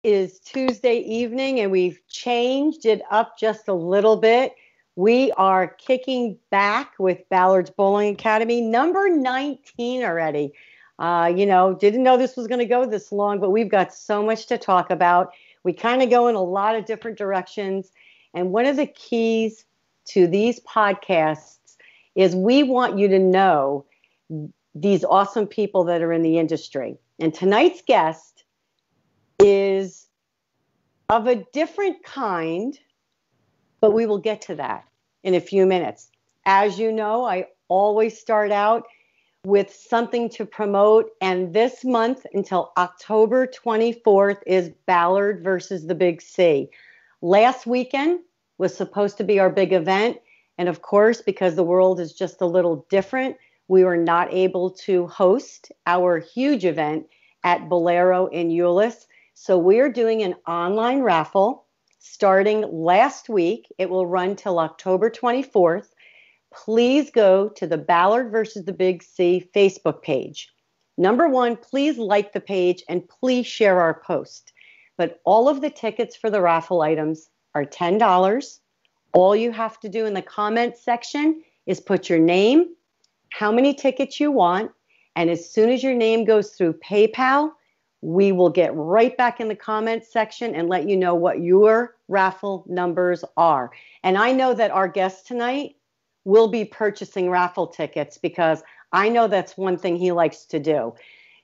is Tuesday evening and we've changed it up just a little bit. We are kicking back with Ballard's Bowling Academy, number 19 already. Didn't know this was going to go this long, but we've got so much to talk about. We kind of go in a lot of different directions. And one of the keys to these podcasts is we want you to know these awesome people that are in the industry. And tonight's guest is of a different kind, but we will get to that in a few minutes. As you know, I always start out with something to promote, and this month until October 24th is Ballard versus the Big C. Last weekend was supposed to be our big event, and of course, because the world is just a little different, we were not able to host our huge event at Bolero in Euless. So we're doing an online raffle starting last week. It will run till October 24th. Please go to the Ballard versus the Big C Facebook page. Number one, please like the page and please share our post. But all of the tickets for the raffle items are $10. All you have to do in the comments section is put your name, how many tickets you want, and as soon as your name goes through PayPal, we will get right back in the comments section and let you know what your raffle numbers are. And I know that our guest tonight will be purchasing raffle tickets because I know that's one thing he likes to do.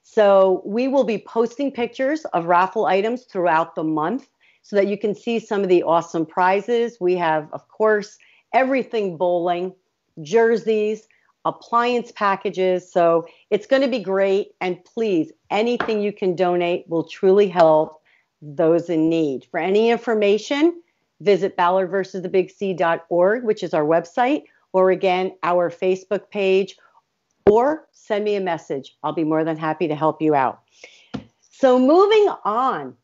So we will be posting pictures of raffle items throughout the month so that you can see some of the awesome prizes. We have, of course, everything bowling, jerseys, appliance packages. So it's going to be great. And please, anything you can donate will truly help those in need. For any information, visit ballardversusthebigc.org, which is our website, or again, our Facebook page, or send me a message. I'll be more than happy to help you out. So moving on,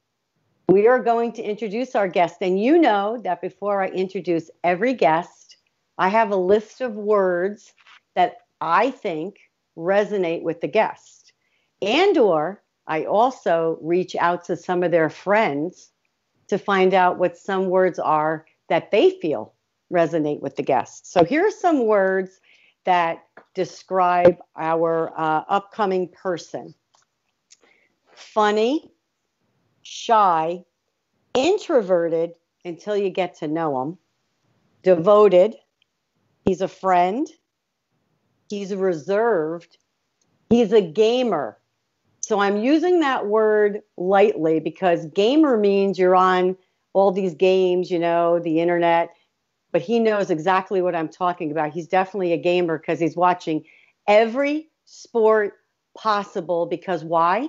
we are going to introduce our guest. And you know that before I introduce every guest, I have a list of words that I think resonate with the guest. And or I also reach out to some of their friends to find out what some words are that they feel resonate with the guest. So here are some words that describe our upcoming person. Funny, shy, introverted until you get to know him, devoted, he's a friend, he's reserved, he's a gamer. So I'm using that word lightly because gamer means you're on all these games, the internet, but he knows exactly what I'm talking about. He's definitely a gamer because he's watching every sport possible because why?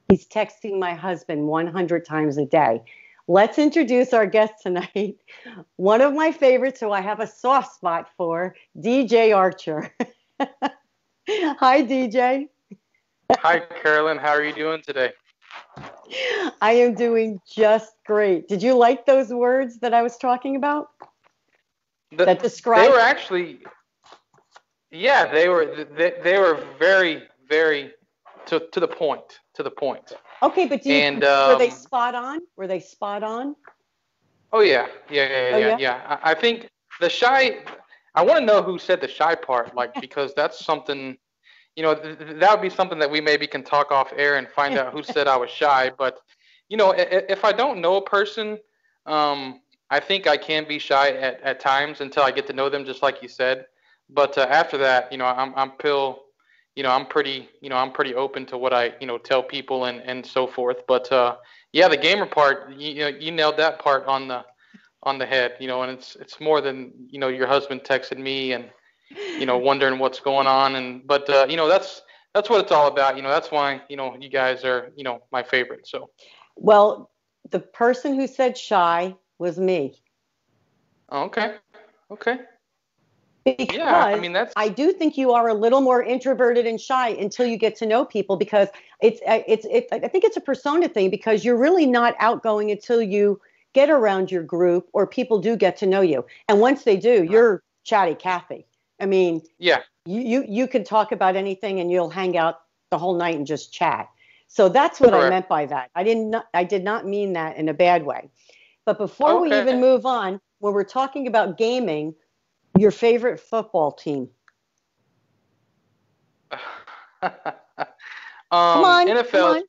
He's texting my husband 100 times a day. Let's introduce our guest tonight. One of my favorites who I have a soft spot for, DJ Archer. Hi, DJ. Hi, Carolyn. How are you doing today? I am doing just great. Did you like those words that I was talking about? That describe? They were actually, yeah, they were very, very to the point. To the point. Okay, but were they spot on? Were they spot on? Oh yeah. I think the shy. I want to know who said the shy part, because that's something. That would be something that we maybe can talk off air and find out who said I was shy. But if I don't know a person, I think I can be shy at times until I get to know them, just like you said. But after that, I'm pretty open to what I tell people and so forth. But the gamer part, you nailed that part on the head. And it's more than your husband texted me and wondering what's going on, but that's what it's all about. That's why you guys are my favorite. So well, the person who said shy was me. Okay. Because I do think you are a little more introverted and shy until you get to know people, because I think it's a persona thing, because you're really not outgoing until you get around your group or people do get to know you. And once they do, you're chatty Cathy. I mean, yeah, you can talk about anything and you'll hang out the whole night and just chat. So that's what I Correct. meant by that. I did not mean that in a bad way. But before we Okay. even move on, when we're talking about gaming, your favorite football team. Come on, come NFL. on.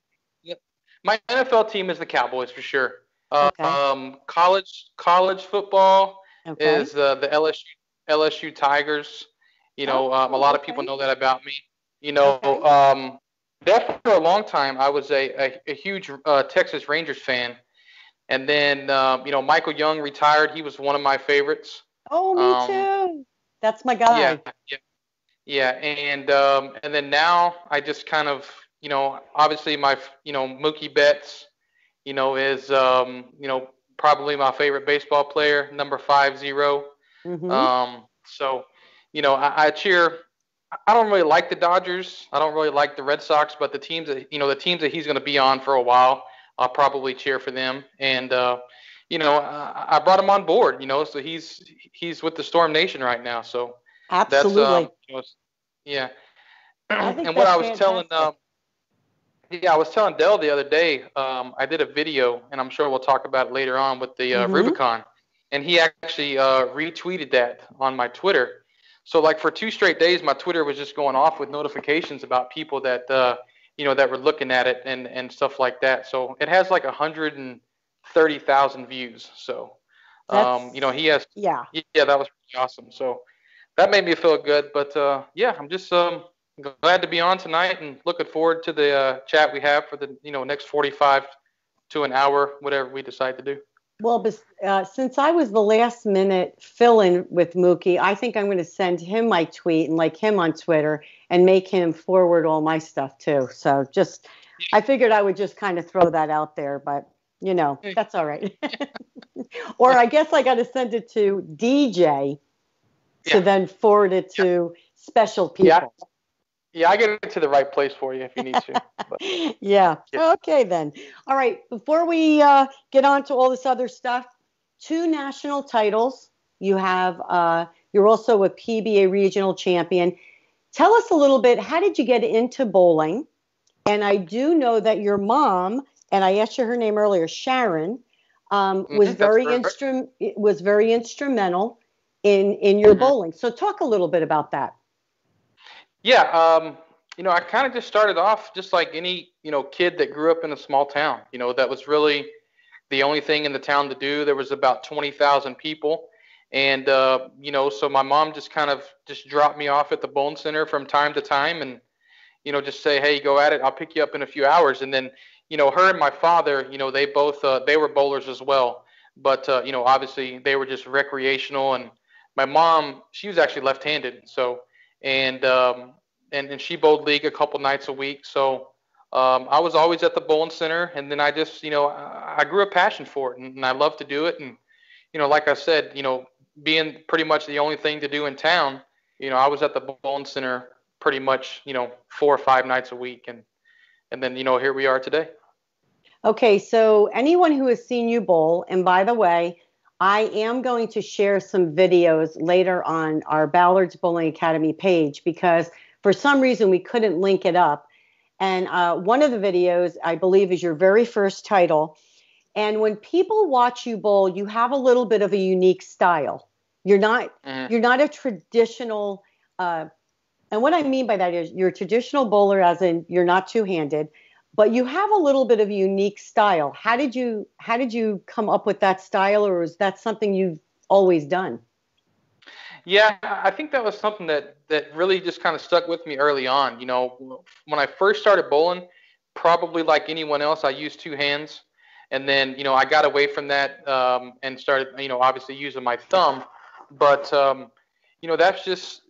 My NFL team is the Cowboys for sure. Okay. College football Okay. is the LSU Tigers. A lot of people Okay. know that about me. You know, Okay. that for a long time I was a huge Texas Rangers fan, and then Michael Young retired. He was one of my favorites. Oh, me Um, too. That's my yeah, guy. yeah, yeah, and then now I just kind of obviously my Mookie Betts is probably my favorite baseball player, number 50. Mm-hmm. So I cheer. I don't really like the Dodgers. I don't really like the Red Sox, but the teams that he's going to be on for a while, I'll probably cheer for them. And I brought him on board. So he's with the Storm Nation right now. So that's Absolutely. yeah. I think And what that's I was telling fantastic. yeah, I was telling Dell the other day. I did a video, and I'm sure we'll talk about it later on with the Mm-hmm. Rubicon, and he actually retweeted that on my Twitter. So like for 2 straight days, my Twitter was just going off with notifications about people that that were looking at it and stuff like that. So it has like 130,000 views. So That's he has yeah. yeah, that was pretty awesome. So that made me feel good. But yeah, I'm just glad to be on tonight and looking forward to the chat we have for the next 45 to an hour, whatever we decide to do. Well, since I was the last minute fill-in with Mookie, I think I'm going to send him my tweet and like him on Twitter and make him forward all my stuff too. So I figured I would just kind of throw that out there, but that's all right. Or I guess I got to send it to DJ to then forward it to special people. Yeah, I get it to the right place for you if you need to. But, yeah. Okay, then. All right. Before we get on to all this other stuff, 2 national titles. You have. You're also a PBA regional champion. Tell us a little bit. How did you get into bowling? And I do know that your mom, and I asked you her name earlier, Sharon, was very instrumental in your bowling. So talk a little bit about that. Yeah, I kind of just started off just like any, kid that grew up in a small town. That was really the only thing in the town to do. There was about 20,000 people. And, so my mom just kind of just dropped me off at the bowling center from time to time and, just say, hey, go at it. I'll pick you up in a few hours. And then, her and my father, they both, they were bowlers as well. But, obviously they were just recreational. And my mom, she was actually left-handed. So, and she bowled league a couple nights a week. So I was always at the bowling center, and then I just I grew a passion for it, and I love to do it. And like I said, being pretty much the only thing to do in town, I was at the bowling center pretty much 4 or 5 nights a week, and then here we are today. Okay, so anyone who has seen you bowl, and by the way, I am going to share some videos later on our Ballard's Bowling Academy page because for some reason we couldn't link it up. And one of the videos, I believe, is your very first title. And when people watch you bowl, you have a little bit of a unique style. You're not a traditional, and what I mean by that is you're a traditional bowler, as in you're not two-handed, but you have a little bit of a unique style. How did you come up with that style, or is that something you've always done? Yeah, I think that was something that really just kind of stuck with me early on. When I first started bowling, probably like anyone else, I used 2 hands, and then I got away from that and started obviously using my thumb. But that's just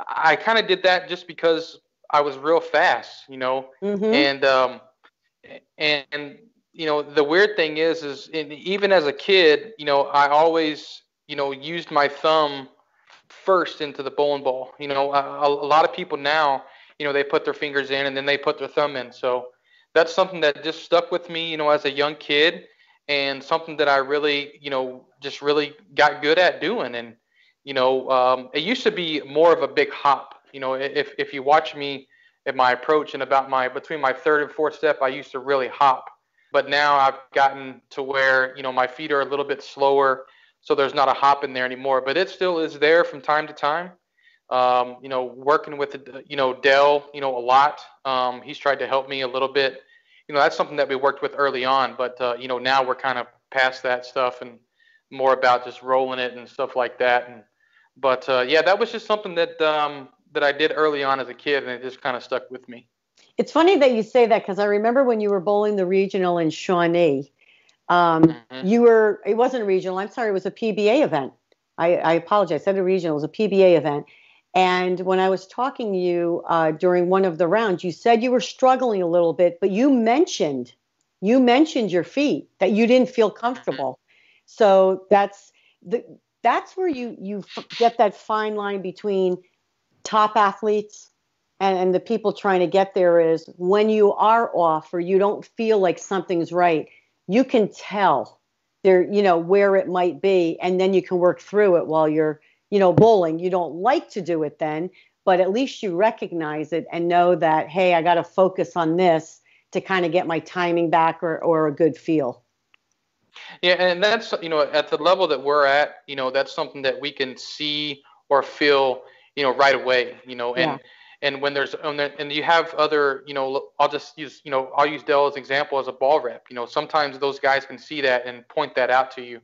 I kind of did that just because I was real fast, Mm-hmm. and the weird thing is even as a kid, I always used my thumb first into the bowling ball. A lot of people now, they put their fingers in and then they put their thumb in. So that's something that just stuck with me, as a young kid, and something that I really, just really got good at doing. And it used to be more of a big hop. If you watch me in my approach, and between my third and fourth step, I used to really hop. But now I've gotten to where, my feet are a little bit slower, so there's not a hop in there anymore. But it still is there from time to time. Working with, Dell, a lot. He's tried to help me a little bit. That's something that we worked with early on, but, now we're kind of past that stuff and more about just rolling it and stuff like that. But that was just something that I did early on as a kid, and it just kind of stuck with me. It's funny that you say that, because I remember when you were bowling the regional in Shawnee, it wasn't a regional, I'm sorry, it was a PBA event. I apologize, I said a regional, it was a PBA event. And when I was talking to you during one of the rounds, you said you were struggling a little bit, but you mentioned your feet, that you didn't feel comfortable. So that's where you get that fine line between top athletes and the people trying to get there, is when you are off or you don't feel like something's right, you can tell there, where it might be, and then you can work through it while you're, bowling. You don't like to do it then, but at least you recognize it and know that, hey, I got to focus on this to kind of get my timing back or a good feel. Yeah, and that's, at the level that we're at, that's something that we can see or feel, right away, and when and you have other, I'll just use, I'll use Dell as an example as a ball rep. Sometimes those guys can see that and point that out to you.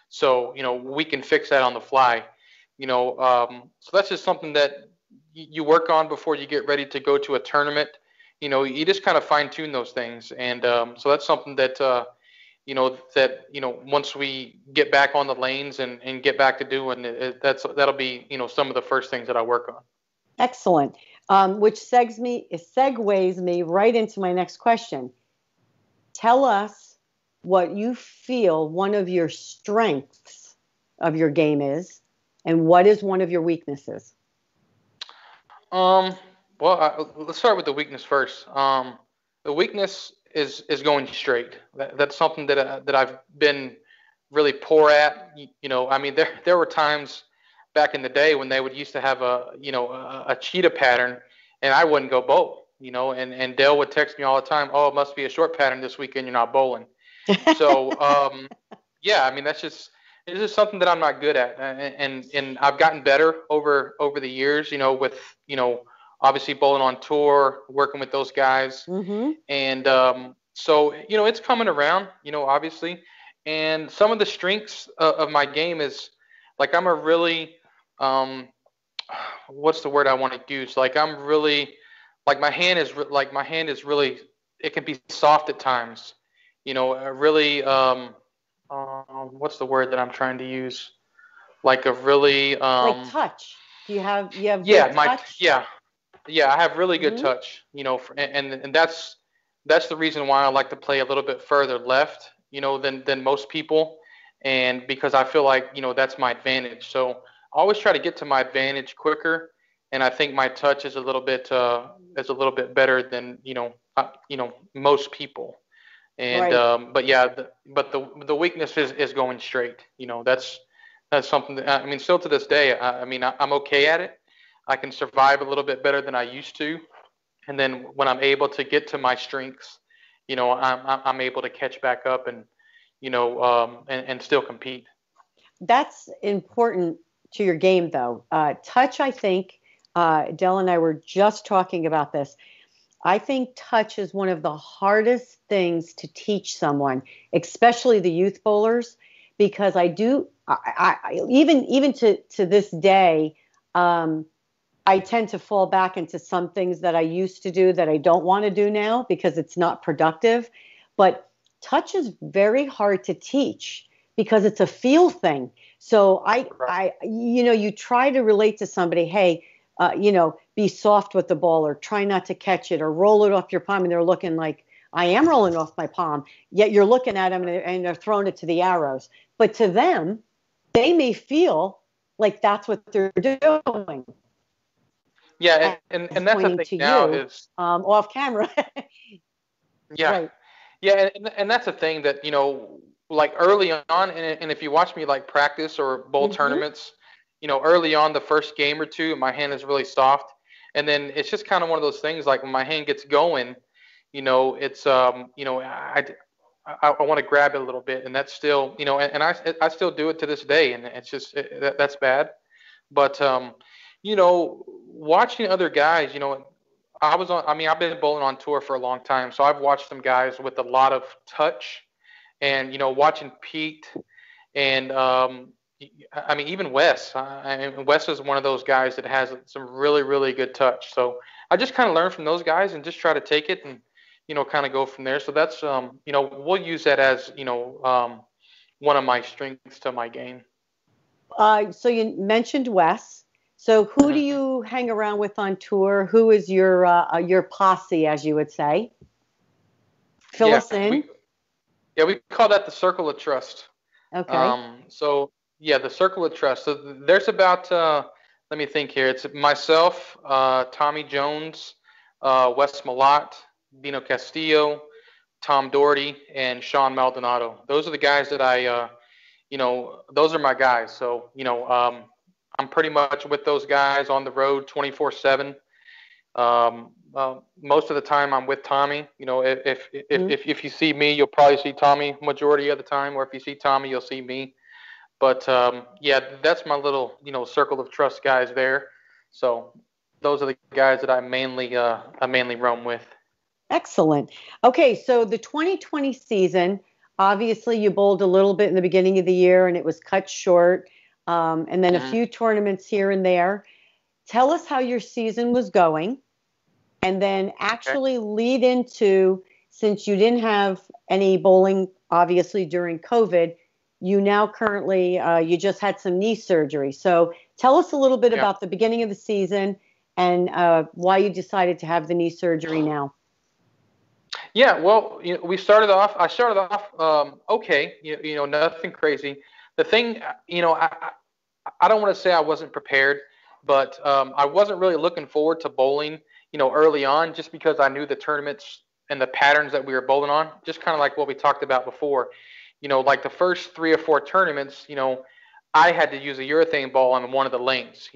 So, we can fix that on the fly. So that's just something that you work on before you get ready to go to a tournament. You just kind of fine tune those things. And so that's something that, once we get back on the lanes and get back to doing it, that'll be, some of the first things that I work on. Excellent. Which segues me right into my next question. Tell us what you feel one of your strengths of your game is, and what is one of your weaknesses? Well, let's start with the weakness first. The weakness is going straight. That's something that I've been really poor at. I mean, there were times back in the day when they would used to have a cheetah pattern, and I wouldn't go bowl. And Dale would text me all the time, "Oh, it must be a short pattern this weekend. You're not bowling." So yeah, I mean, it's just something that I'm not good at, and I've gotten better over the years. With obviously bowling on tour, working with those guys, and so it's coming around. Obviously, and some of the strengths of my game is, like, I'm a really what's the word I want to use? Like, I'm really, like, my hand is really, it can be soft at times. Really what's the word that I'm trying to use? Like a really like touch. Do you have touch? I have really good Mm-hmm. touch. And that's the reason why I like to play a little bit further left, than most people, and because I feel like that's my advantage. So I always try to get to my advantage quicker, and I think my touch is a little bit better than most people. And Right. but yeah, the weakness is going straight. That's something that, I mean, still to this day, I mean, I'm okay at it. I can survive a little bit better than I used to, and then when I'm able to get to my strengths, I'm able to catch back up and and still compete. That's important to your game, though. Touch, I think, Dell and I were just talking about this. I think touch is one of the hardest things to teach someone, especially the youth bowlers, because even to this day, I tend to fall back into some things that I used to do that I don't want to do now because it's not productive. But touch is very hard to teach because it's a feel thing. So you try to relate to somebody, hey, be soft with the ball, or try not to catch it, or roll it off your palm. And they're looking like, I am rolling off my palm. Yet you're looking at them and they're throwing it to the arrows. But to them, they may feel like that's what they're doing. Yeah, and that's the thing now is off camera. yeah, Right. yeah, and that's the thing that like early on, and if you watch me like practice or bowl tournaments, early on the first game or two, my hand is really soft. And then it's just kind of one of those things, like when my hand gets going, it's I want to grab it a little bit, and that's still, and I still do it to this day, and it's just that's bad. But watching other guys, I've been bowling on tour for a long time, so I've watched some guys with a lot of touch, and watching Pete, and even Wes. Wes is one of those guys that has some really, really good touch. So I just kind of learn from those guys and just try to take it and kind of go from there. So that's we'll use that as one of my strengths to my game. So you mentioned Wes. So who do you hang around with on tour? Who is your posse, as you would say? Fill us in. We call that the circle of trust. Okay. So yeah, the circle of trust. So there's about let me think here. It's myself, Tommy Jones, Wes Malott, Dino Castillo, Tom Doherty, and Sean Maldonado. Those are the guys that those are my guys. So I'm pretty much with those guys on the road 24/7. Most of the time I'm with Tommy. If you see me, you'll probably see Tommy majority of the time, or if you see Tommy, you'll see me. But that's my little circle of trust guys there. So those are the guys that I mainly roam with. Excellent. Okay, so the 2020 season, obviously you bowled a little bit in the beginning of the year, and it was cut short, and then a few tournaments here and there. Tell us how your season was going, and then actually lead into, since you didn't have any bowling, obviously, during COVID, you now currently, you just had some knee surgery. So tell us a little bit about the beginning of the season and why you decided to have the knee surgery now. Yeah, well, I started off okay, nothing crazy. The thing, I don't want to say I wasn't prepared, but I wasn't really looking forward to bowling, early on, just because I knew the tournaments and the patterns that we were bowling on, just kind of like what we talked about before. Like the first 3 or 4 tournaments, I had to use a urethane ball on one of the lanes.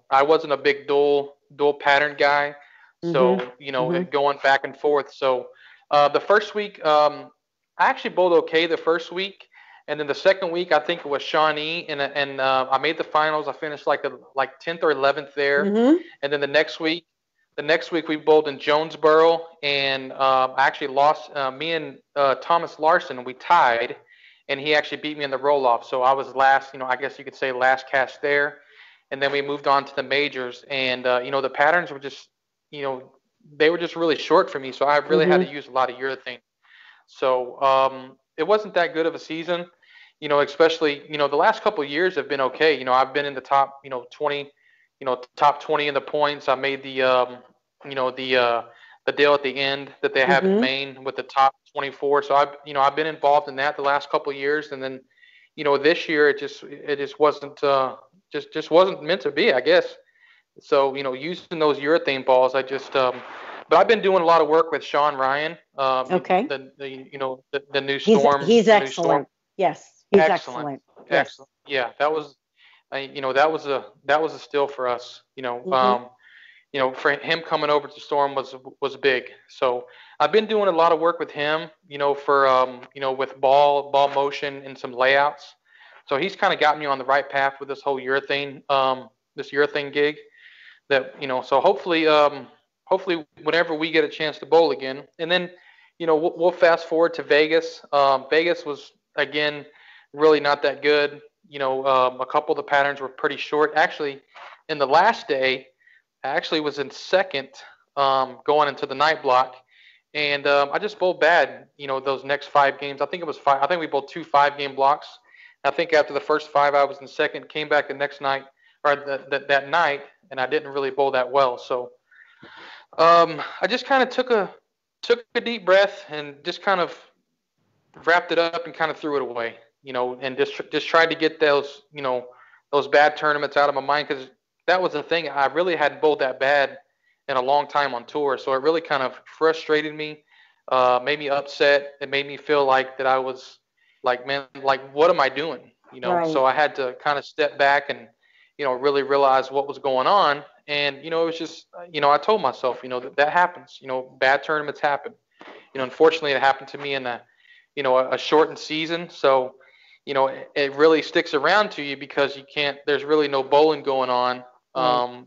I wasn't a big dual pattern guy, so going back and forth. So the first week, I actually bowled okay the first week, and then the second week, I think it was Shawnee, and I made the finals. I finished like 10th or 11th there, and then the next week we bowled in Jonesboro, and I actually lost. Me and Thomas Larson, we tied, and he actually beat me in the roll-off. So I was last, I guess you could say last cast there, and then we moved on to the majors, and the patterns were just, they were just really short for me, so I really had to use a lot of urethane. So it wasn't that good of a season, especially, the last couple of years have been okay. I've been in the top, 20, top 20 in the points. I made the deal at the end that they have in Maine with the top 24. So I've been involved in that the last couple of years, and then, this year it just wasn't just wasn't meant to be, I guess. So using those urethane balls, I just but I've been doing a lot of work with Sean Ryan. Okay. The new Storm. He's excellent. Yes, he's excellent. Yes. Excellent. Yeah, that was, that was a steal for us. For him coming over to Storm was big. So I've been doing a lot of work with him. For with ball motion and some layouts. So he's kind of got me on the right path with this whole urethane gig. That so hopefully whenever we get a chance to bowl again, and then we'll fast forward to Vegas. Vegas was again really not that good. A couple of the patterns were pretty short. Actually, in the last day, I actually was in second going into the night block, and I just bowled bad. Those next 5 games. I think it was 5. I think we bowled 2 5-game blocks. I think after the first 5, I was in second. Came back the next night or that night, and I didn't really bowl that well. So I just kind of took a deep breath and just kind of wrapped it up and kind of threw it away, and just tried to get those bad tournaments out of my mind, because that was the thing. I really hadn't bowled that bad in a long time on tour, so it really kind of frustrated me, made me upset. It made me feel like that I was like, man, like what am I doing? Right. So I had to kind of step back and really realize what was going on, And, it was just, I told myself, that happens. Bad tournaments happen. Unfortunately, it happened to me in a shortened season. So, it really sticks around to you because there's really no bowling going on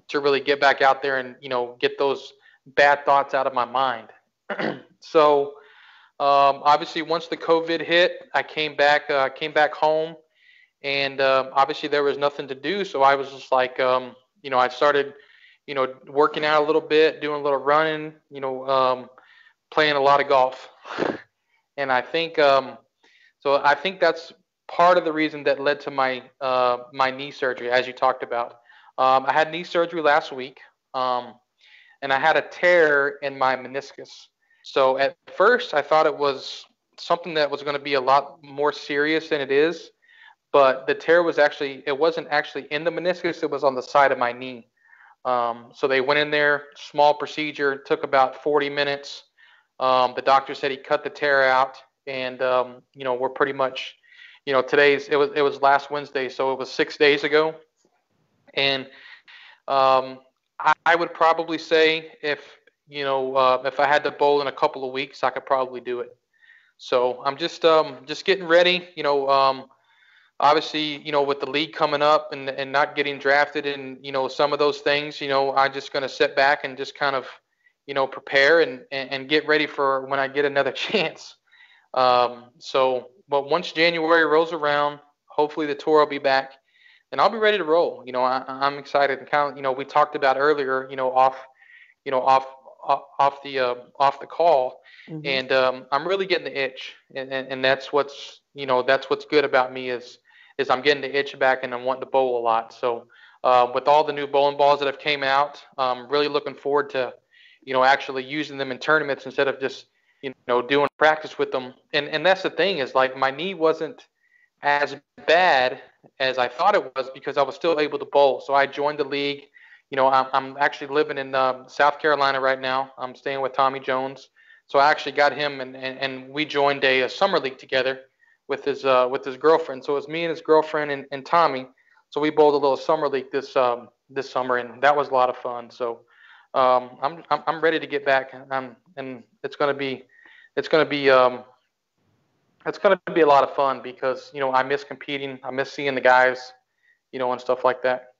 to really get back out there and, get those bad thoughts out of my mind. So, obviously, once the COVID hit, I came back home, and obviously there was nothing to do. So I was just like, I started, working out a little bit, doing a little running, playing a lot of golf. And I think I think that's part of the reason that led to my knee surgery, as you talked about. I had knee surgery last week, and I had a tear in my meniscus. So at first, I thought it was something that was going to be a lot more serious than it is. But the tear it wasn't actually in the meniscus, it was on the side of my knee. So they went in there, small procedure, took about 40 minutes. The doctor said he cut the tear out, and we're pretty much, it was last Wednesday, so it was 6 days ago. And I would probably say if I had to bowl in a couple of weeks, I could probably do it. So I'm just getting ready, obviously, with the league coming up and not getting drafted and, some of those things, I'm just going to sit back and just kind of, prepare and get ready for when I get another chance. But once January rolls around, hopefully the tour will be back and I'll be ready to roll. I'm excited and kind of, we talked about earlier, off the call. Mm-hmm. And I'm really getting the itch, and that's what's good about me is I'm getting the itch back and I'm wanting to bowl a lot. So with all the new bowling balls that have came out, I'm really looking forward to actually using them in tournaments instead of just doing practice with them. And that's the thing is, like, my knee wasn't as bad as I thought it was because I was still able to bowl. So I joined the league. I'm actually living in South Carolina right now. I'm staying with Tommy Jones. So I actually got him, and we joined a summer league together with his girlfriend. So it was me and his girlfriend and Tommy. So we bowled a little summer league this summer, and that was a lot of fun. So I'm ready to get back, and it's gonna be a lot of fun because I miss competing, I miss seeing the guys, and stuff like that.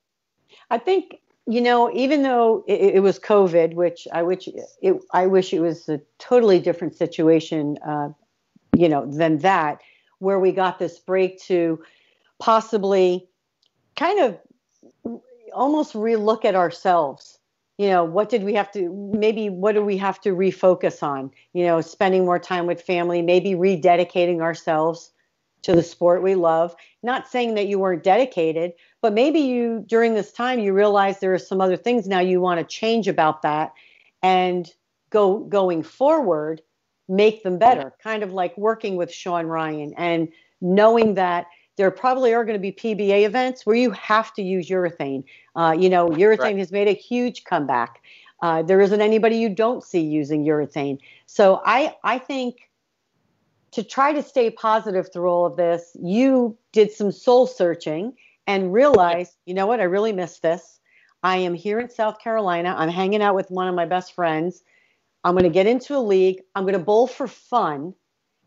I think even though it was COVID, which I wish it was a totally different situation, than that, where we got this break to possibly kind of almost relook at ourselves. What do we have to refocus on? Spending more time with family, maybe rededicating ourselves to the sport we love. Not saying that you weren't dedicated, but maybe during this time, you realize there are some other things now you want to change about that and going forward, make them better. Kind of like working with Sean Ryan and knowing that there probably are going to be PBA events where you have to use urethane. Urethane right. has made a huge comeback. There isn't anybody you don't see using urethane. So I think to try to stay positive through all of this, you did some soul searching and realized, you know what, I really miss this. I am here in South Carolina. I'm hanging out with one of my best friends. I'm going to get into a league. I'm going to bowl for fun.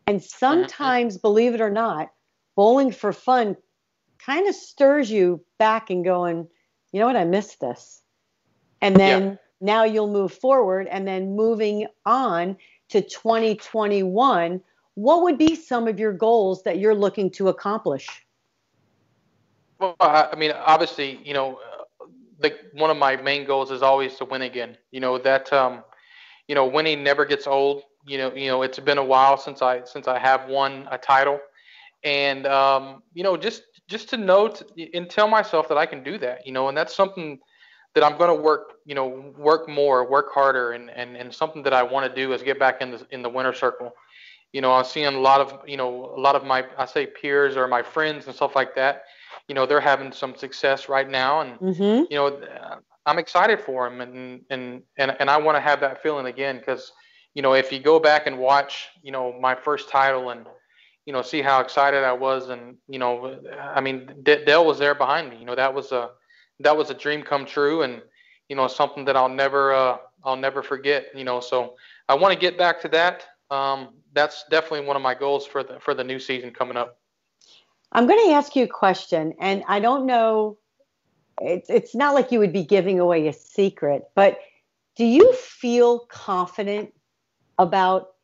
And sometimes, believe it or not, bowling for fun kind of stirs you back and going, you know what, I missed this. And then now you'll move forward, and then moving on to 2021, what would be some of your goals that you're looking to accomplish? Well, I mean, obviously, one of my main goals is always to win again. Winning never gets old. It's been a while since I have won a title, and just to know and tell myself that I can do that. And that's something that I'm going to work more, work harder, and something that I want to do is get back in the winner circle. I'm seeing a lot of my, I say, peers or my friends and stuff like that. They're having some success right now, and I'm excited for them, and I want to have that feeling again because if you go back and watch my first title and see how excited I was, and I mean Dale was there behind me. That was a dream come true, and something that I'll never forget. So I want to get back to that. That's definitely one of my goals for the new season coming up. I'm going to ask you a question, and I don't know. It's not like you would be giving away a secret, but do you feel confident about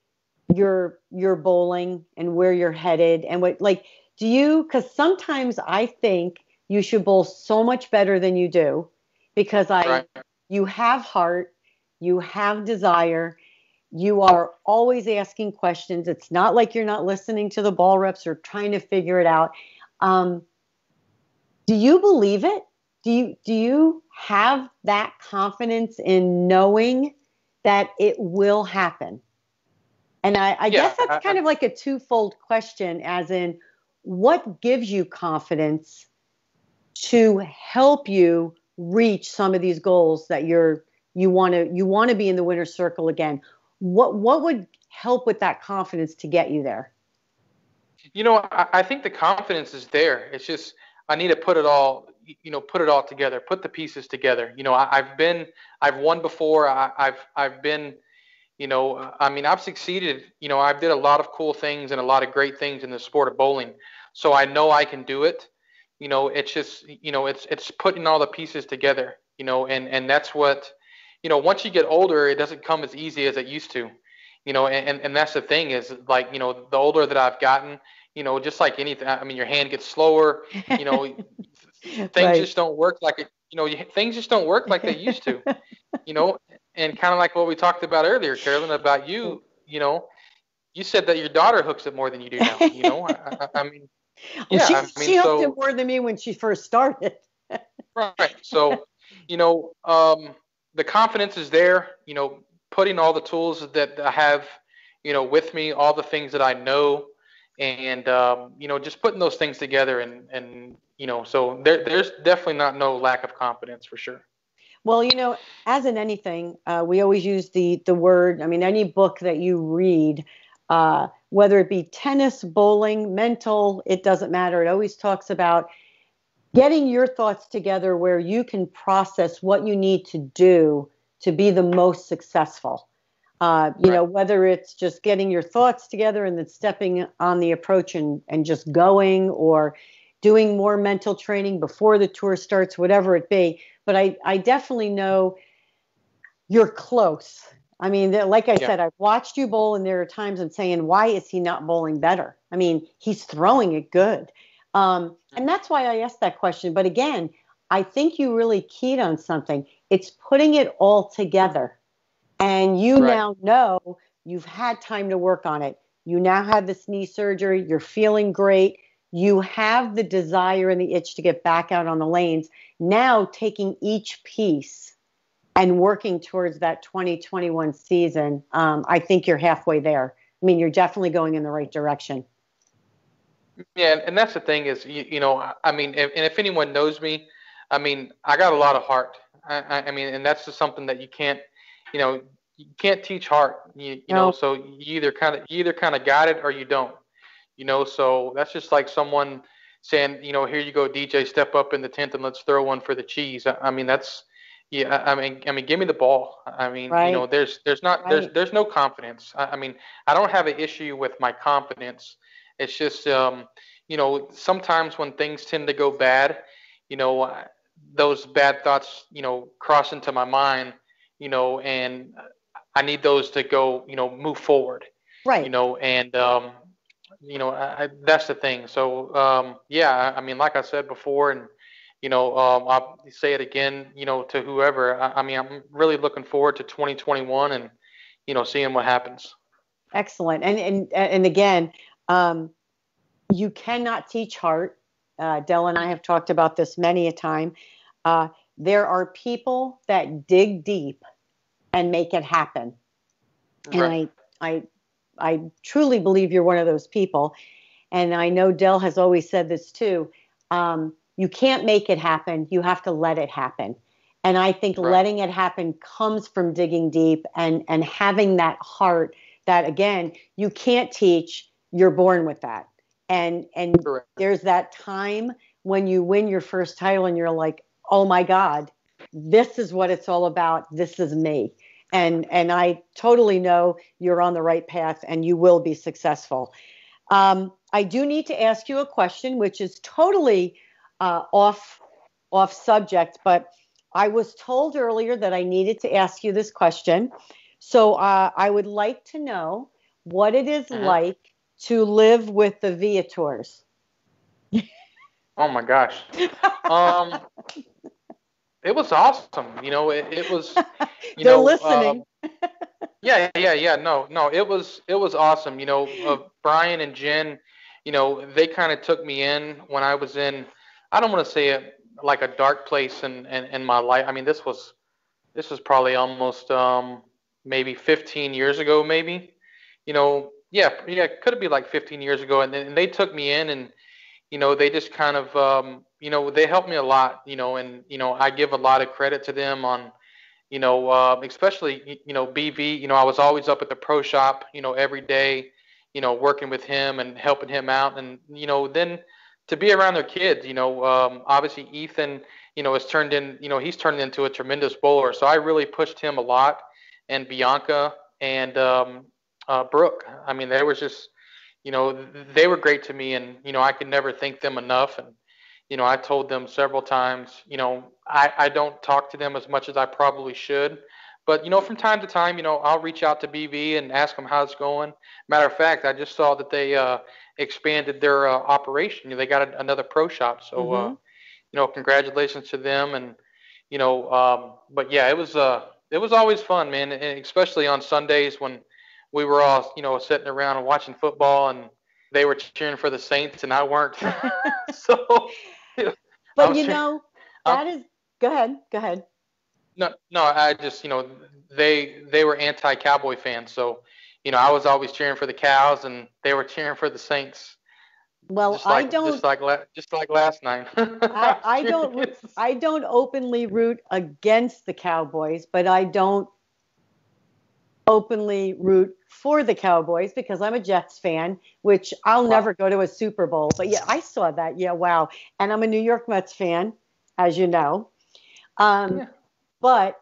your bowling and where you're headed and what, like, do you, because sometimes I think you should bowl so much better than you do because Right. you have heart, you have desire, you are always asking questions. It's not like you're not listening to the ball reps or trying to figure it out. Um, do you believe it? Do you have that confidence in knowing that it will happen? And I guess that's kind of like a twofold question, as in, what gives you confidence to help you reach some of these goals that you want to be in the winner's circle again? What would help with that confidence to get you there? I think the confidence is there. It's just I need to put it all together, put the pieces together. I've won before. I've been, I've succeeded. I've did a lot of cool things and a lot of great things in the sport of bowling. So I know I can do it. It's just, it's putting all the pieces together. And that's what, once you get older, it doesn't come as easy as it used to. And that's the thing is, like, the older that I've gotten, just like anything, I mean, your hand gets slower, things Right. just don't work like it, things just don't work like they used to, and kind of like what we talked about earlier, Carolyn, about you said that your daughter hooks it more than you do now, I mean, Well, yeah, she hooked it more than me when she first started. right. So, the confidence is there, putting all the tools that I have, with me, all the things that I know, and, just putting those things together. And so there's definitely no lack of confidence for sure. Well, as in anything, we always use the word, I mean, any book that you read, whether it be tennis, bowling, mental, it doesn't matter. It always talks about getting your thoughts together where you can process what you need to do to be the most successful. Whether it's just getting your thoughts together and then stepping on the approach and just going, or doing more mental training before the tour starts, whatever it be. But I definitely know you're close. I mean, like I said, I've watched you bowl, and there are times I'm saying, why is he not bowling better? I mean, he's throwing it good. And that's why I asked that question. But again, I think you really keyed on something. It's putting it all together. And you now know you've had time to work on it. You now have this knee surgery. You're feeling great. You have the desire and the itch to get back out on the lanes. Now taking each piece and working towards that 2021 season, I think you're halfway there. I mean, you're definitely going in the right direction. Yeah, and that's the thing is, I mean, if anyone knows me, I mean, I got a lot of heart. I mean, and that's just something that you can't teach heart. So you either kind of got it or you don't. So that's just like someone saying, here you go, DJ, step up in the tent and let's throw one for the cheese. I mean, that's, yeah. I mean, give me the ball. I mean, there's no confidence. I mean, I don't have an issue with my confidence. It's just, sometimes when things tend to go bad, those bad thoughts, cross into my mind, and I need those to go, move forward. Right. And, that's the thing. So, yeah, I mean, like I said before, and, I'll say it again, to whoever, I mean, I'm really looking forward to 2021 and, seeing what happens. Excellent. And again, you cannot teach heart. Del and I have talked about this many a time. There are people that dig deep and make it happen. And I truly believe you're one of those people. And I know Del has always said this too. You can't make it happen. You have to let it happen. And I think letting it happen comes from digging deep and having that heart that, again, you can't teach. You're born with that. And there's that time when you win your first title and you're like, oh my God, this is what it's all about. This is me. And I totally know you're on the right path and you will be successful. I do need to ask you a question, which is totally off subject, but I was told earlier that I needed to ask you this question. So I would like to know what it is like to live with the Viators. Oh my gosh. It was awesome. It was, They're listening. No, it was awesome. Brian and Jen, they kind of took me in when I was in, I don't want to say it like a dark place in my life. I mean, this was probably almost maybe 15 years ago, maybe. It could be like 15 years ago, and they took me in, and they just kind of they helped me a lot, and I give a lot of credit to them on especially BV. I was always up at the pro shop, every day, working with him and helping him out, and then to be around their kids, obviously Ethan, has turned in, he's turned into a tremendous bowler. So I really pushed him a lot, and Bianca and Brooke. I mean, they were just, they were great to me, and I could never thank them enough. And I told them several times, I don't talk to them as much as I probably should. But, from time to time, I'll reach out to BV and ask them how it's going. Matter of fact, I just saw that they expanded their operation. They got another pro shop. So, congratulations to them. And, but yeah, it was always fun, man. And especially on Sundays when we were all, sitting around and watching football, and they were cheering for the Saints and I weren't. So, but that is, go ahead. No, I just, they were anti-Cowboy fans. So, I was always cheering for the Cows and they were cheering for the Saints. Well, just like last night. I don't openly root against the Cowboys, but I don't openly root for the Cowboys because I'm a Jets fan, which I'll never go to a Super Bowl. But yeah, I saw that. Yeah, wow. And I'm a New York Mets fan, as you know. But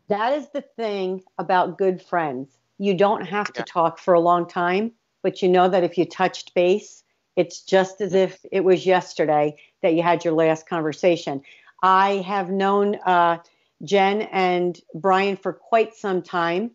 that is the thing about good friends. You don't have to talk for a long time, but you know that if you touched base, it's just as if it was yesterday that you had your last conversation. I have known Jen and Brian for quite some time.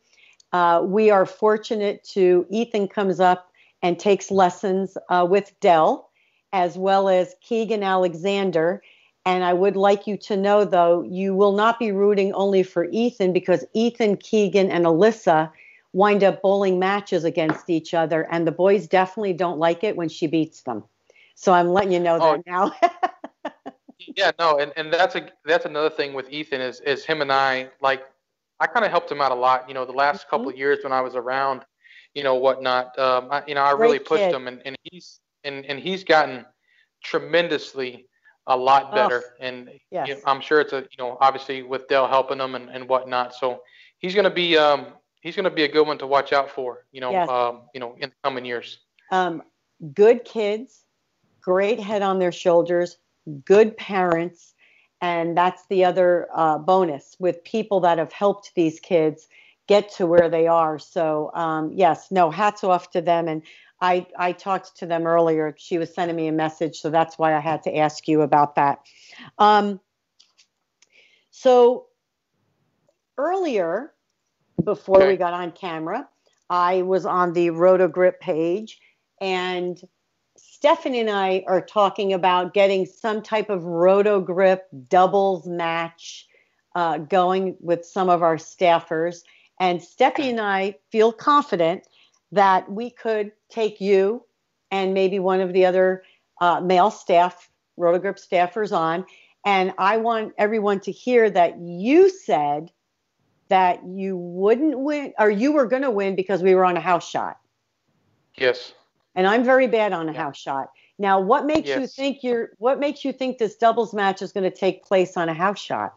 We are fortunate Ethan comes up and takes lessons with Dell, as well as Keegan Alexander. And I would like you to know, though, you will not be rooting only for Ethan because Ethan, Keegan, and Alyssa wind up bowling matches against each other. And the boys definitely don't like it when she beats them. So I'm letting you know that now. Yeah, no. And that's another thing with Ethan is him and I kind of helped him out a lot, the last couple of years when I was around, whatnot. I really pushed him, and he's gotten tremendously a lot better. And I'm sure it's obviously with Dell helping him and whatnot. So he's going to be a good one to watch out for, in the coming years. Good kids, great head on their shoulders, good parents. And that's the other bonus with people that have helped these kids get to where they are. So, hats off to them. And I talked to them earlier. She was sending me a message, so that's why I had to ask you about that. So earlier, before we got on camera, I was on the Rotogrip page, and Stephanie and I are talking about getting some type of Rotogrip doubles match going with some of our staffers. And Stephanie and I feel confident that we could take you and maybe one of the other male staff, Rotogrip staffers on. And I want everyone to hear that you said that you wouldn't win, or you were going to win because we were on a house shot. Yes. And I'm very bad on a house shot. Now, what makes you think this doubles match is going to take place on a house shot?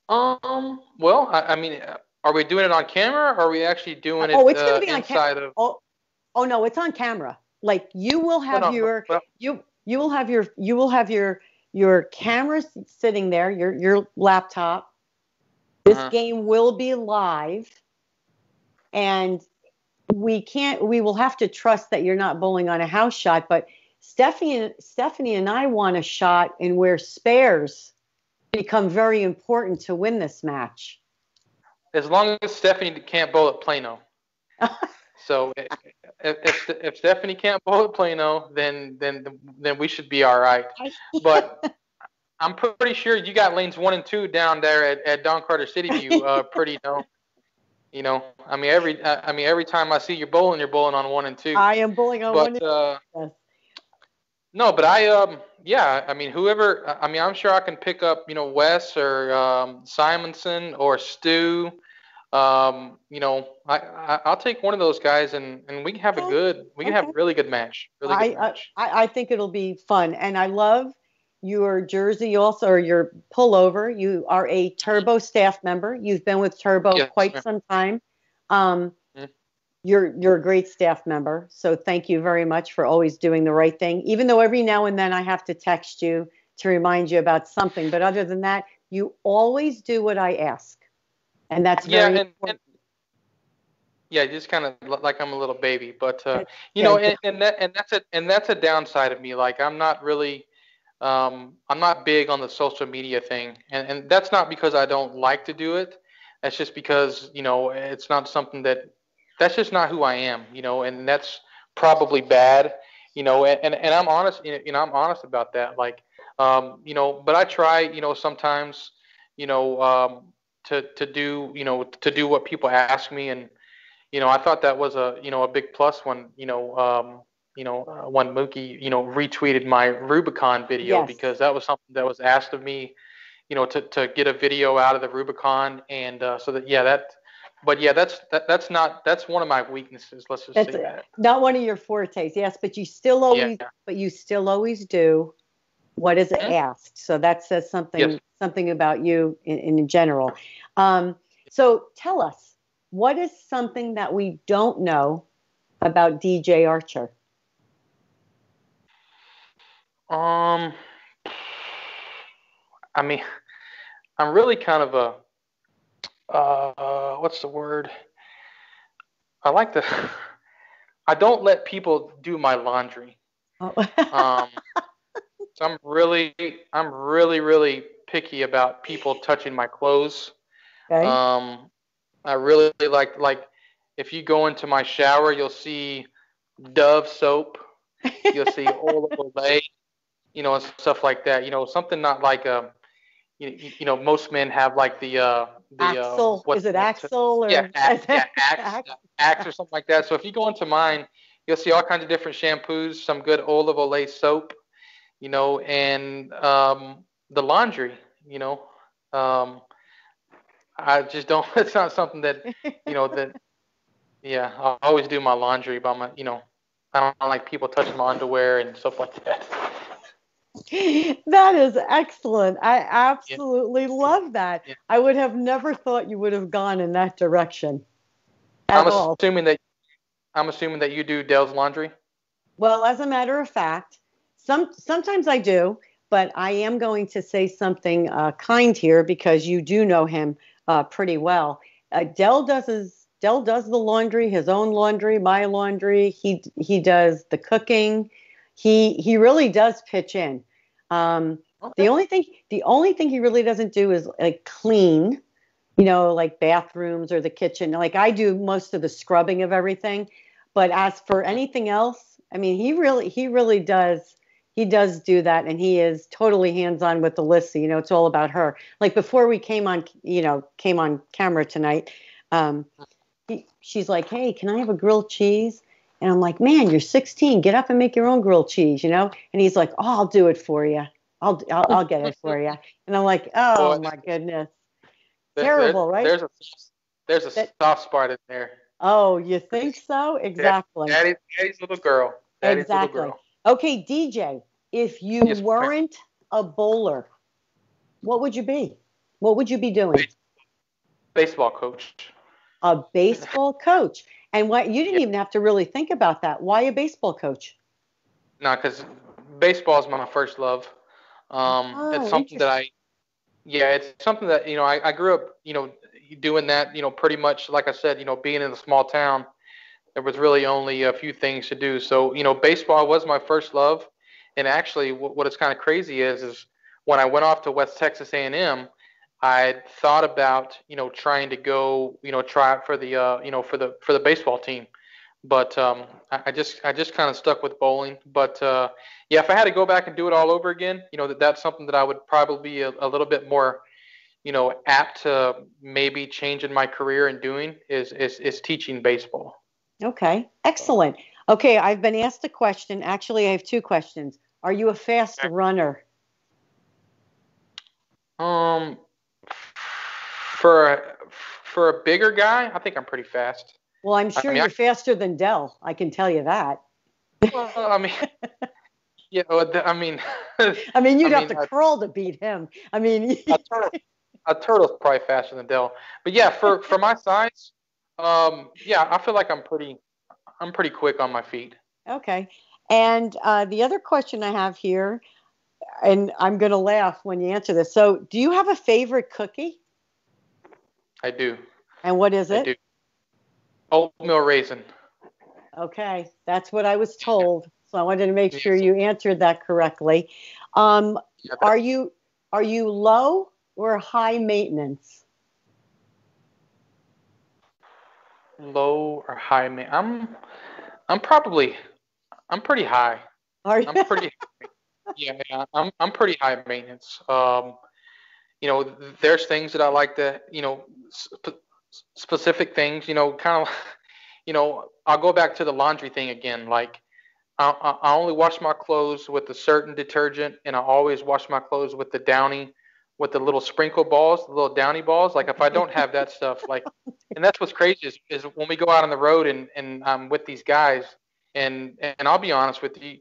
Well, I mean, are we doing it on camera, or are we actually doing it it's going to be inside of? Oh no, it's on camera. Like you will have you will have your Your camera's sitting there, your laptop. This game will be live, and we will have to trust that you're not bowling on a house shot, but Stephanie and I want a shot in where spares become very important to win this match. As long as Stephanie can't bowl at Plano. So if Stephanie can't bowl at Plano, then we should be all right. But I'm pretty sure you got lanes 1 and 2 down there at Don Carter City View. Pretty I mean every time I see you bowling, you're bowling on 1 and 2. I am bowling on 1 and 2. Yes. No, but I mean whoever. I mean I'm sure I can pick up Wes or Simonson or Stu. I'll take one of those guys and we can have a really good match. I think it'll be fun, and I love your jersey also, or your pullover. You are a Turbo staff member. You've been with Turbo quite some time. You're a great staff member, so thank you very much for always doing the right thing. Even though every now and then I have to text you to remind you about something, but other than that, you always do what I ask. And that's very important. Just kind of like I'm a little baby, but and that's a downside of me. Like I'm not really, I'm not big on the social media thing, and that's not because I don't like to do it. That's just because it's not something that's just not who I am. And that's probably bad. And I'm honest. I'm honest about that. Like, but I try. Sometimes. To do what people ask me, and I thought that was a big plus when when Mookie retweeted my Rubicon video, because that was something that was asked of me, to get a video out of the Rubicon, and that's one of my weaknesses. Let's just say that. Not one of your fortes, yes, but you still always do what is asked. So that says something about you in general. So tell us, what is something that we don't know about DJ Archer? I mean, I'm really kind of what's the word? I don't let people do my laundry. Oh. So I'm really picky about people touching my clothes. Okay. I really like if you go into my shower, you'll see Dove soap, you'll see Ola Olay, and stuff like that. Something not like most men have like the Axel. Is it Axel or Axe or something like that. So if you go into mine, you'll see all kinds of different shampoos, some good Ola Olay soap. And the laundry, I just don't, it's not something that, I always do my laundry by my, I don't like people touching my underwear and stuff like that. That is excellent. I absolutely love that. Yeah. I would have never thought you would have gone in that direction. I'm assuming that you do Dell's laundry. Well, as a matter of fact, sometimes I do, but I am going to say something kind here, because you do know him pretty well. Dell does the laundry, his own laundry, my laundry. He does the cooking. He really does pitch in. Okay. The only thing he really doesn't do is like clean, like bathrooms or the kitchen. Like I do most of the scrubbing of everything. But as for anything else, I mean, he really does. He does do that, and he is totally hands-on with Alyssa. It's all about her. Like before we came on camera tonight, she's like, "Hey, can I have a grilled cheese?" And I'm like, "Man, you're 16. Get up and make your own grilled cheese, And he's like, "Oh, I'll do it for you. I'll get it for you." And I'm like, "Oh my goodness, terrible, right?" There's a soft spot in there. Oh, you think so? Exactly. Daddy's little girl. Daddy's exactly. Little girl. Okay, DJ, if you weren't a bowler, what would you be? What would you be doing? Baseball coach. A baseball coach. And you didn't even have to really think about that. Why a baseball coach? No, because baseball is my first love. It's Oh, something that interesting. it's something that, I grew up, doing that, pretty much, like I said, being in a small town, there was really only a few things to do. So, baseball was my first love. And actually, what is kind of crazy is when I went off to West Texas A&M, I thought about, trying to go, try out for the, for the baseball team. But I just kind of stuck with bowling. But yeah, if I had to go back and do it all over again, that's something that I would probably be a little bit more, apt to maybe change in my career and doing is teaching baseball. Okay, excellent. Okay, I've been asked a question. Actually, I have two questions. Are you a fast runner? Um, for for a bigger guy, I think I'm pretty fast. Well, I'm I sure mean, you're faster than Dell. I can tell you that. I mean, yeah. I mean, I mean, I you'd have mean, to crawl to beat him. I mean, a turtle, a turtle's probably faster than Dell. But yeah, for my size, yeah, I feel like I'm pretty quick on my feet. okay. And the other question I have here, and I'm going to laugh when you answer this. So, do you have a favorite cookie? I do. And what is I it? do. Oatmeal raisin. Okay, that's what I was told. So I wanted to make sure Yes. you answered that correctly. Um, Yeah, are you low or high maintenance? low or high I'm probably I'm pretty high. Are you? I'm pretty yeah, I'm pretty high maintenance. There's things that I like to, specific things, kind of, I'll go back to the laundry thing again. Like, I only wash my clothes with a certain detergent, and I always wash my clothes with the Downy, with the little sprinkle balls, the little Downy balls. Like, if I don't have that stuff, like, and that's what's crazy is when we go out on the road and I'm with these guys, and I'll be honest with you,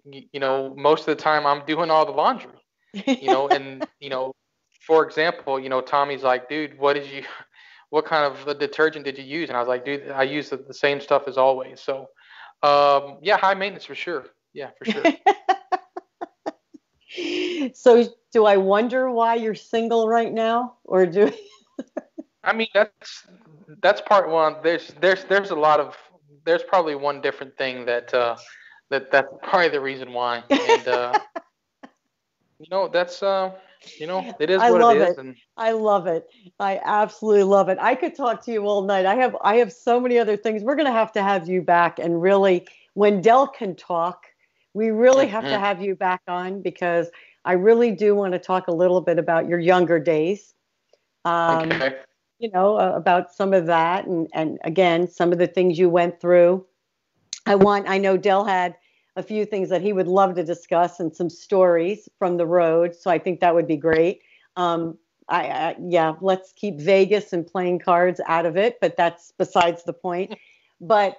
most of the time I'm doing all the laundry, and for example, Tommy's like, dude, what kind of detergent did you use? And I was like, dude, I use the same stuff as always. So, yeah, high maintenance for sure. Yeah, for sure. So do I wonder why you're single right now, or do? I mean, that's part one. There's a lot of there's probably one different thing that's probably the reason why. And that's it is I what it love is. it. And I love it. I absolutely love it. I could talk to you all night. I have so many other things. We're going to have you back, and really, when Dell can talk, we really have to Mhm. have you back on because I really do want to talk a little bit about your younger days. Um, Okay. about some of that, and again, some of the things you went through. I know Dell had a few things that he would love to discuss and some stories from the road. So I think that would be great. Um, yeah, let's keep Vegas and playing cards out of it, but that's besides the point. But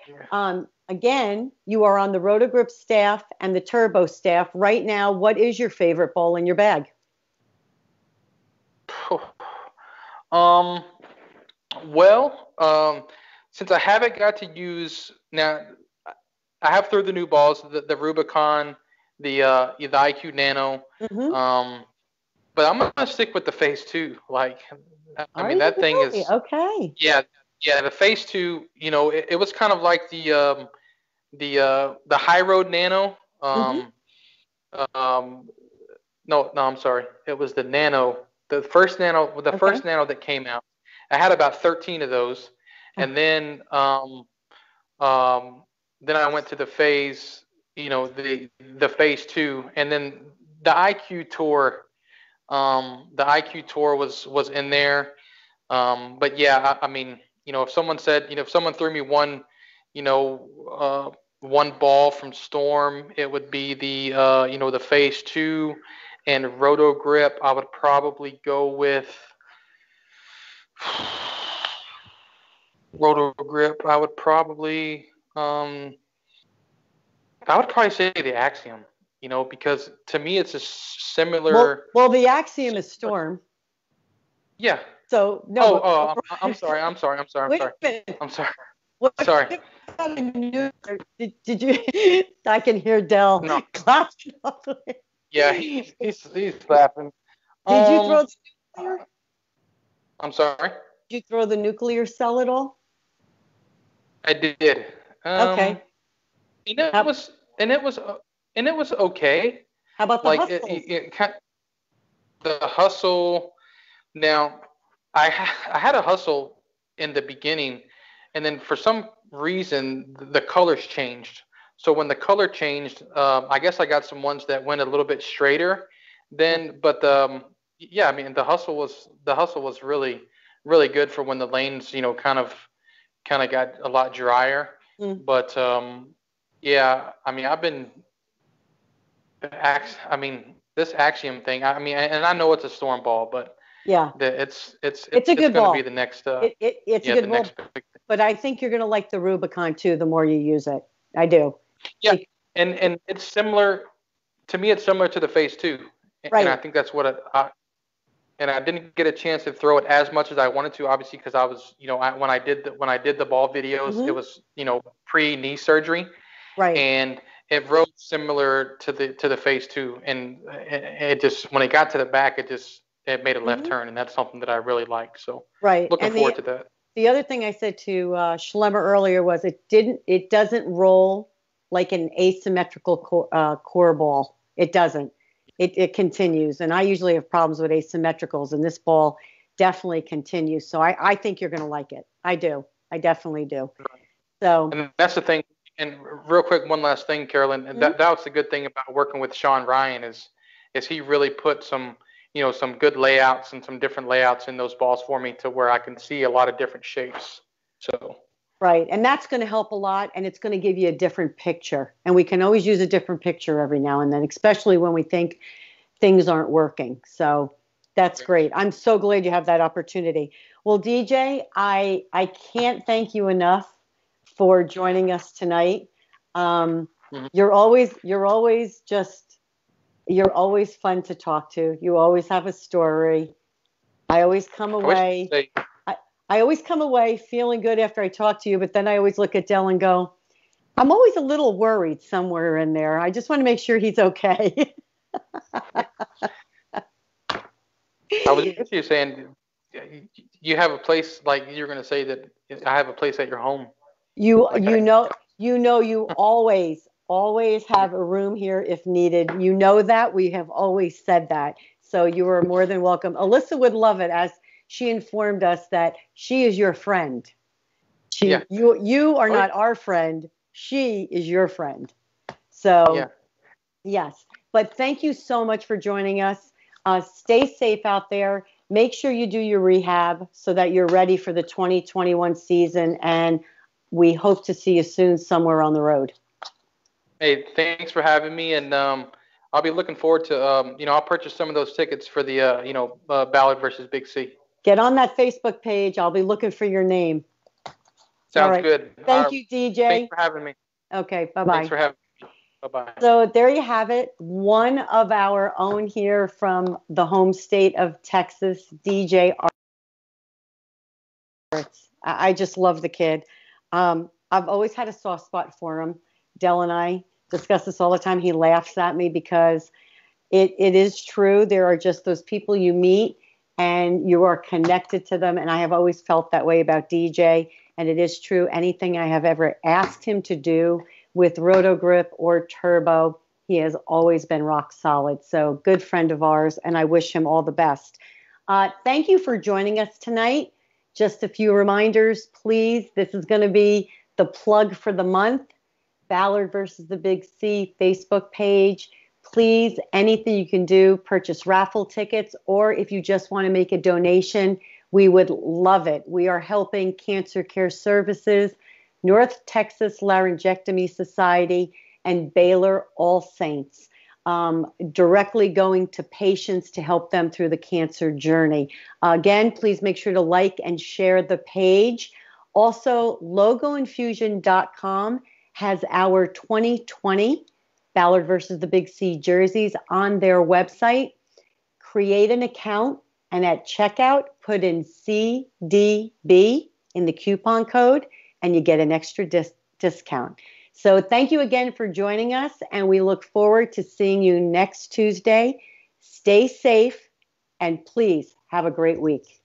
again, you are on the Rotogrip staff and the Turbo staff right now. What is your favorite bowl in your bag? Um. Well, since I haven't got to use now, I have through the new balls, the Rubicon, the IQ Nano, Mm-hmm. um, but I'm gonna stick with the Phase Two. Like, I Are mean, you that thing really? is, Okay. yeah, yeah. The Phase Two, it was kind of like the High Road Nano. Mm-hmm. Um, no, no, I'm sorry. It was the Nano, the Okay. first Nano that came out. I had about 13 of those, and um, then I went to the Phase Two, and then the IQ Tour. The IQ Tour was in there. But yeah, I mean, if someone threw me you know, one ball from Storm, it would be the Phase Two, and Roto Grip. I would probably go with Roto Grip. I would probably say the Axiom. Because to me it's a Well, similar. well, the Axiom is Storm. Yeah. So no, Oh, but oh, I'm sorry. I'm sorry. I'm sorry. I'm wait sorry. a minute. I'm sorry. What Sorry. about a new? Did you? I can hear Dell No, clapping. Yeah, he's laughing. Did you throw Um, the nuclear? I'm sorry. Did you throw the nuclear cell at all? I did. Um, Okay. and it How, was and it was and it was okay. how about the Like hustles? the hustle. Now, I had a hustle in the beginning, and then for some reason the colors changed. So when the color changed, I guess I got some ones that went a little bit straighter. Then, but yeah, I mean the hustle was really good for when the lanes, kind of got a lot drier. Mm, But yeah, I mean I mean this Axiom thing. I mean, and I know it's a storm ball, but yeah. It's a it's good going to be ball. the next It's a yeah, the good next ball. big thing. But I think you're going to like the Rubicon too the more you use it. I do. Yeah, and it's similar to me. It's similar to the Phase 2, and I Right. think that's what and I didn't get a chance to throw it as much as I wanted to, obviously, because I was, when I did the ball videos, it Hmm. was, pre knee surgery, Right. and it rode similar to the Phase 2, and it just when it got to the back, it made a left Hmm. turn, and that's something that I really like. So Right. looking And forward to that. the other thing I said to Schlemmer earlier was it doesn't roll like an asymmetrical core ball. It doesn't. It continues. And I usually have problems with asymmetricals, and this ball definitely continues. So I think you're going to like it. I do. I definitely do. So, And that's the thing. And real quick, one last thing, Carolyn. And mhm. that was the good thing about working with Sean Ryan is he really put some good layouts and some different layouts in those balls for me to where I can see a lot of different shapes. So Right. And that's going to help a lot. And it's going to give you a different picture. And we can always use a different picture every now and then, especially when we think things aren't working. So that's great. I'm so glad you have that opportunity. Well, DJ, I can't thank you enough for joining us tonight. Um, mhm. you're always fun to talk to. You always have a story. I always come I wish I away. could say I, I always come away feeling good after I talk to you, but then I always look at Dell and go, I'm always a little worried somewhere in there. I just want to make sure he's okay. I was actually saying you have a place like you're going to say that I have a place at your home. You Like you know you always have a room here if needed. You know that we have always said that. So you are more than welcome. Alyssa would love it as she informed us that she is your friend. yeah. You are Oh yeah. not our friend. She is your friend. So Yeah. yes. But thank you so much for joining us. Stay safe out there. Make sure you do your rehab so that you're ready for the 2021 season. And we hope to see you soon somewhere on the road. Hey, thanks for having me, and I'll be looking forward to I'll purchase some of those tickets for the Ballard versus Big C. Get on that Facebook page. I'll be looking for your name. All Sounds right. good. All Thank right. you, Thanks DJ. for having me. Okay. Bye Thanks bye. for having me. Bye bye. So there you have it. One of our own here from the home state of Texas, DJ Arts. I just love the kid. I've always had a soft spot for him. Dell and I discuss this all the time. He laughs at me because it is true. There are just those people you meet and you are connected to them. And I have always felt that way about DJ. And it is true. Anything I have ever asked him to do with Roto Grip or Turbo, he has always been rock solid. So good friend of ours. And I wish him all the best. Thank you for joining us tonight. Just a few reminders, please. This is going to be the plug for the month. Ballard versus the Big C Facebook page. Please, anything you can do, purchase raffle tickets, or if you just want to make a donation, we would love it. We are helping Cancer Care Services, North Texas Laryngectomy Society, and Baylor All Saints, directly going to patients to help them through the cancer journey. Again, please make sure to like and share the page. Also, logoinfusion.com has our 2020 Ballard versus the Big C jerseys on their website. Create an account and at checkout, put in CDB in the coupon code and you get an extra discount. So thank you again for joining us, and we look forward to seeing you next Tuesday. Stay safe, and please have a great week.